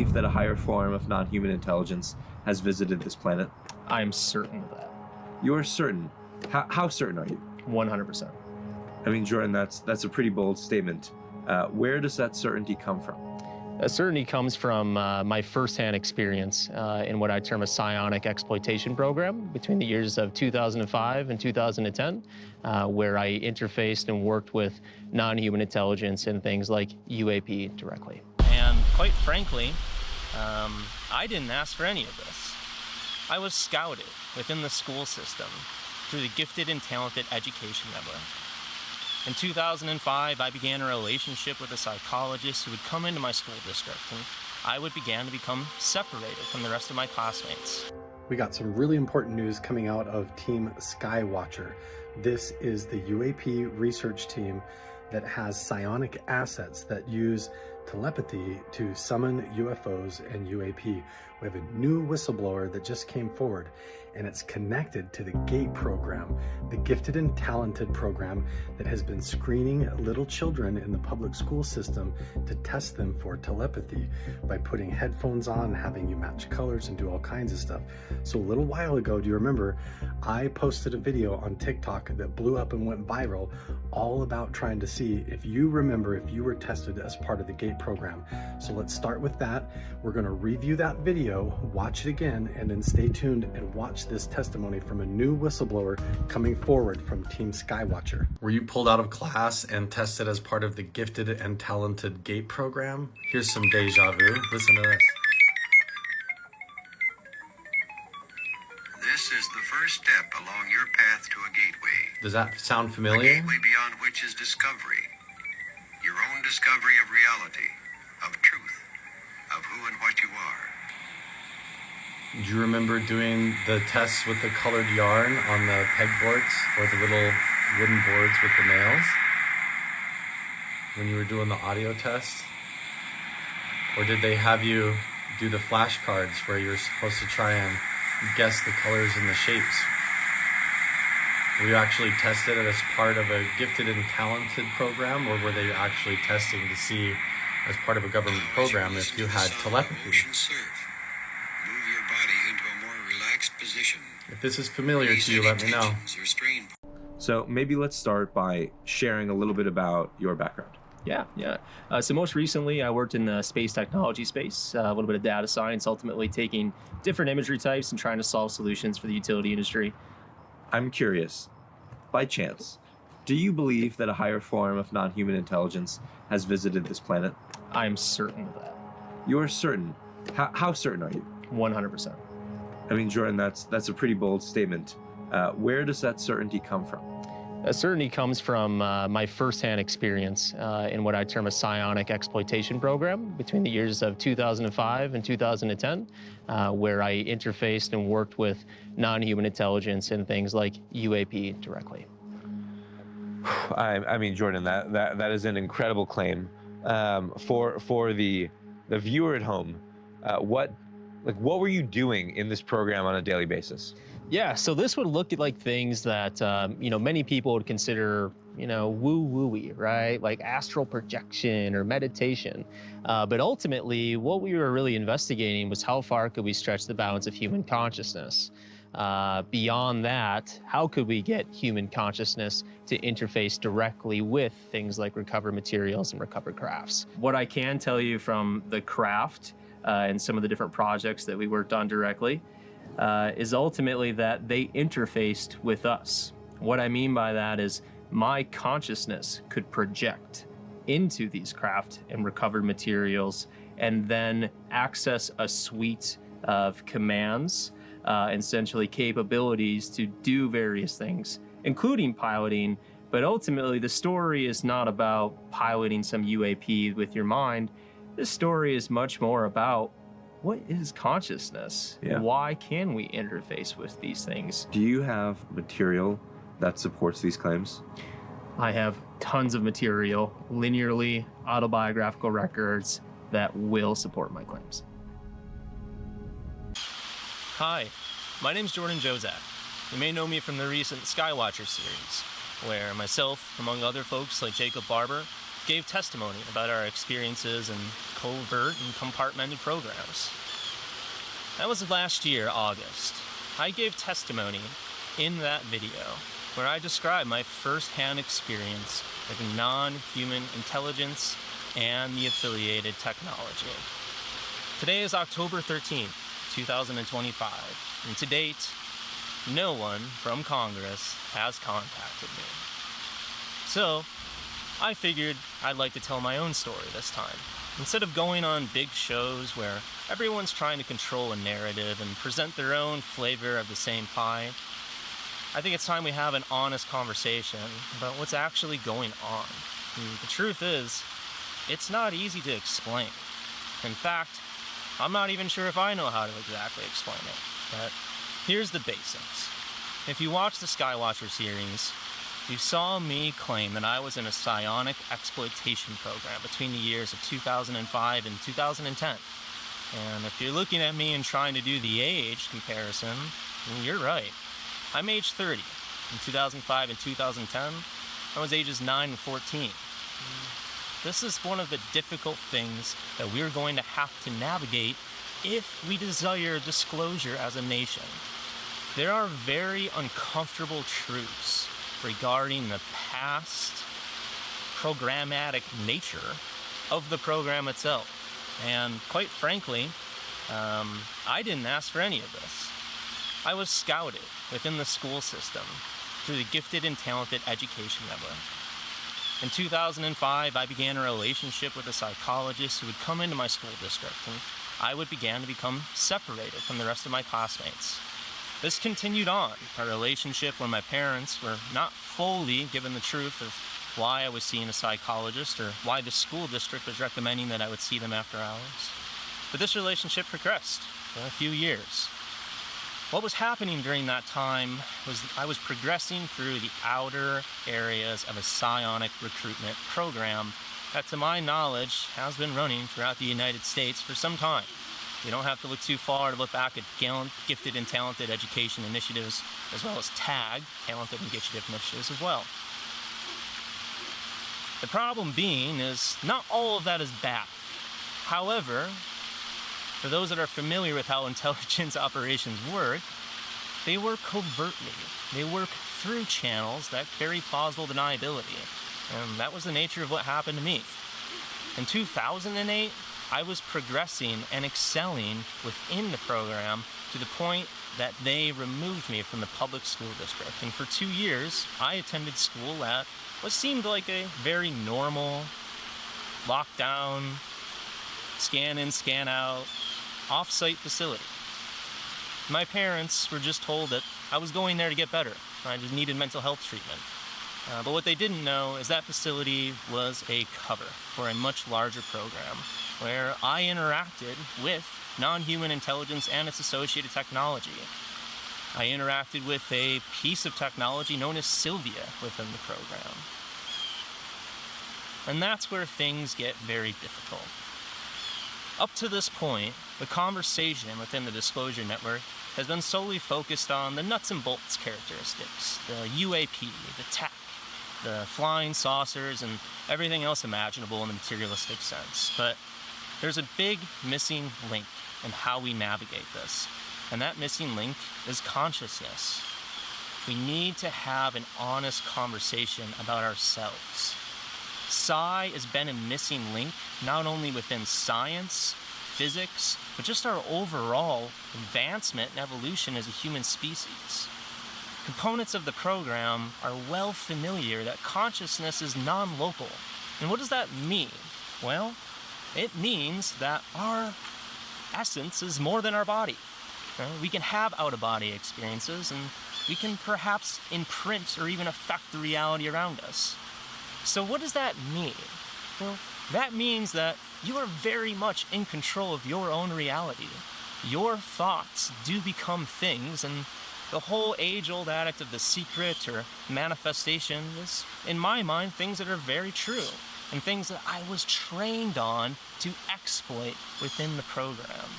believe that a higher form of non-human intelligence has visited this planet? I'm certain of that. You're certain? How certain are you? 100%. I mean, Jordan, that's a pretty bold statement. Where does that certainty come from? That certainty comes from my firsthand experience in what I term a psionic exploitation program between the years of 2005 and 2010, where I interfaced and worked with non-human intelligence and things like UAP directly. And quite frankly, I didn't ask for any of this. I was scouted within the school system through the Gifted and Talented Education Network. In 2005, I began a relationship with a psychologist who would come into my school district, and I would begin to become separated from the rest of my classmates. We got some really important news coming out of Team Skywatcher. This is the UAP research team that has psionic assets that use telepathy to summon UFOs and UAP. We have a new whistleblower that just came forward, and it's connected to the GATE program, the Gifted and Talented program that has been screening little children in the public school system to test them for telepathy by putting headphones on, having you match colors and do all kinds of stuff. So a little while ago, do you remember, I posted a video on TikTok that blew up and went viral all about trying to see if you remember if you were tested as part of the GATE program. So let's start with that. We're going to review that video, watch it again, and then stay tuned and watch this testimony from a new whistleblower coming forward from Team Skywatcher. Were you pulled out of class and tested as part of the Gifted and Talented GATE program? Here's some deja vu. Listen to this. This is the first step along your path to a gateway. Does that sound A familiar? gateway beyond which is discovery. Your own discovery of reality, of truth, of who and what you are. Do you remember doing the tests with the colored yarn on the pegboards or the little wooden boards with the nails? When you were doing the audio test? Or did they have you do the flashcards where you're supposed to try and guess the colors and the shapes? Were you actually tested as part of a Gifted and Talented program, or were they actually testing to see, as part of a government program, if you had telepathy? Move your body into a more relaxed position. If this is familiar to you, let me know. So maybe let's start by sharing a little bit about your background. Yeah. So most recently, I worked in the space technology space, a little bit of data science, ultimately taking different imagery types and trying to solve solutions for the utility industry. I'm curious, by chance, do you believe that a higher form of non-human intelligence has visited this planet? I'm certain of that. You're certain? How certain are you? 100%. I mean, Jordan, that's a pretty bold statement. Where does that certainty come from? That certainty comes from my firsthand experience in what I term a psionic exploitation program between the years of 2005 and 2010, where I interfaced and worked with non-human intelligence and things like UAP directly. I mean, Jordan, that is an incredible claim. For the viewer at home, what were you doing in this program on a daily basis? Yeah, so this would look at like things that many people would consider woo-woo-y, right? Like astral projection or meditation. But ultimately, what we were really investigating was how far could we stretch the bounds of human consciousness. Beyond that, how could we get human consciousness to interface directly with things like recovered materials and recovered crafts? What I can tell you from the craft and some of the different projects that we worked on directly is ultimately that they interfaced with us. What I mean by that is my consciousness could project into these craft and recovered materials and then access a suite of commands, essentially capabilities to do various things, including piloting. But ultimately, the story is not about piloting some UAP with your mind. This story is much more about what is consciousness? Yeah. Why can we interface with these things? Do you have material that supports these claims? I have tons of material, linearly autobiographical records that will support my claims. Hi, my name's Jordan Jozak. You may know me from the recent Skywatcher series, where myself, among other folks like Jacob Barber, gave testimony about our experiences and covert and compartmented programs. That was last year, August. I gave testimony in that video where I described my first-hand experience with non-human intelligence and the affiliated technology. Today is October 13th, 2025, and to date, no one from Congress has contacted me. So, I figured I'd like to tell my own story this time. Instead of going on big shows where everyone's trying to control a narrative and present their own flavor of the same pie, I think it's time we have an honest conversation about what's actually going on. And the truth is, it's not easy to explain. In fact, I'm not even sure if I know how to exactly explain it, but here's the basics. If you watch the Skywatcher series, you saw me claim that I was in a psionic exploitation program between the years of 2005 and 2010. And if you're looking at me and trying to do the age comparison, you're right. I'm age 30. In 2005 and 2010, I was ages 9 and 14. This is one of the difficult things that we're going to have to navigate if we desire disclosure as a nation. There are very uncomfortable truths regarding the past programmatic nature of the program itself. And quite frankly, I didn't ask for any of this. I was scouted within the school system through the Gifted and Talented Education Network. In 2005, I began a relationship with a psychologist who would come into my school district, and I would begin to become separated from the rest of my classmates. This continued on, a relationship where my parents were not fully given the truth of why I was seeing a psychologist or why the school district was recommending that I would see them after hours. But this relationship progressed for a few years. What was happening during that time was I was progressing through the outer areas of a psionic recruitment program that, to my knowledge, has been running throughout the United States for some time. You don't have to look too far to look back at Gifted and Talented Education Initiatives, as well as TAG, Talented and Gifted Initiatives as well. The problem being is not all of that is bad. However, for those that are familiar with how intelligence operations work, they work covertly. They work through channels that carry plausible deniability. And that was the nature of what happened to me. In 2008, I was progressing and excelling within the program to the point that they removed me from the public school district. And for 2 years, I attended school at what seemed like a very normal, lockdown, scan in, scan out, off-site facility. My parents were just told that I was going there to get better. I just needed mental health treatment. But what they didn't know is that facility was a cover for a much larger program where I interacted with non-human intelligence and its associated technology. I interacted with a piece of technology known as 𝗖𝗆𝗆𝗃 within the program. And that's where things get very difficult. Up to this point, the conversation within the Disclosure Network has been solely focused on the nuts and bolts characteristics, the UAP, the tech, the flying saucers, and everything else imaginable in the materialistic sense. But there's a big missing link in how we navigate this, and that missing link is consciousness. We need to have an honest conversation about ourselves. Psi has been a missing link not only within science, physics, but just our overall advancement and evolution as a human species. Components of the program are well familiar that consciousness is non-local. And what does that mean? Well, it means that our essence is more than our body. We can have out-of-body experiences, and we can perhaps imprint or even affect the reality around us. So what does that mean? Well, that means that you are very much in control of your own reality. Your thoughts do become things, and the whole age-old addict of The Secret or manifestation is, in my mind, things that are very true, and things that I was trained on to exploit within the program.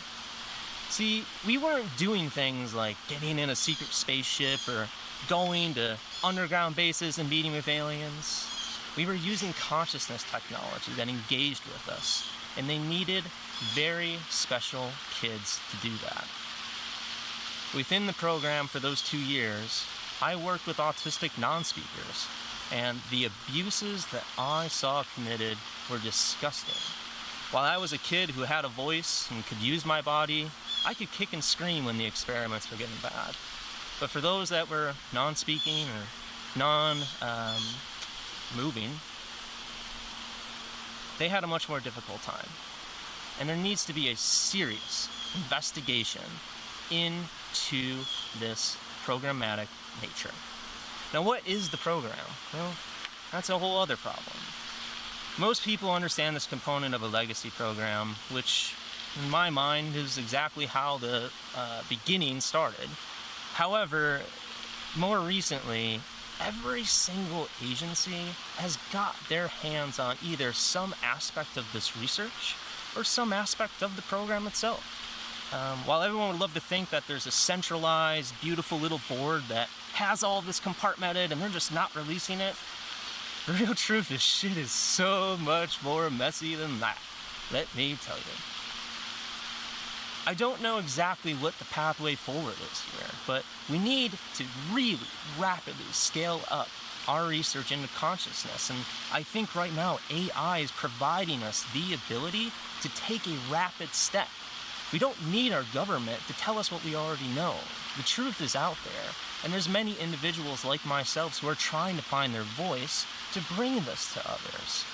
See, we weren't doing things like getting in a secret spaceship or going to underground bases and meeting with aliens. We were using consciousness technology that engaged with us, and they needed very special kids to do that. Within the program for those 2 years, I worked with autistic non-speakers, and the abuses that I saw committed were disgusting. While I was a kid who had a voice and could use my body, I could kick and scream when the experiments were getting bad. But for those that were non-speaking or non-moving, they had a much more difficult time. And there needs to be a serious investigation into this programmatic nature. Now, what is the program? Well, that's a whole other problem. Most people understand this component of a legacy program, which in my mind is exactly how the beginning started. However, more recently, every single agency has got their hands on either some aspect of this research or some aspect of the program itself. While everyone would love to think that there's a centralized, beautiful little board that has all this compartmented and they're just not releasing it, the real truth is shit is so much more messy than that. Let me tell you. I don't know exactly what the pathway forward is here, but we need to really rapidly scale up our research into consciousness. And I think right now AI is providing us the ability to take a rapid step. We don't need our government to tell us what we already know. The truth is out there, and there's many individuals like myself who are trying to find their voice to bring this to others.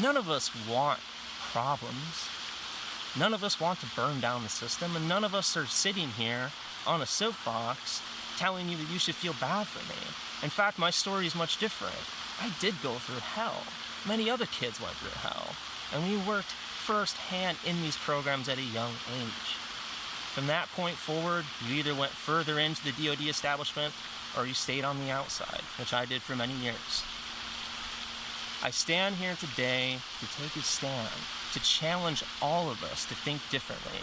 None of us want problems. None of us want to burn down the system, and none of us are sitting here on a soapbox telling you that you should feel bad for me. In fact, my story is much different. I did go through hell. Many other kids went through hell, and we worked firsthand in these programs at a young age. From that point forward, you either went further into the DoD establishment or you stayed on the outside, which I did for many years. I stand here today to take a stand, to challenge all of us to think differently,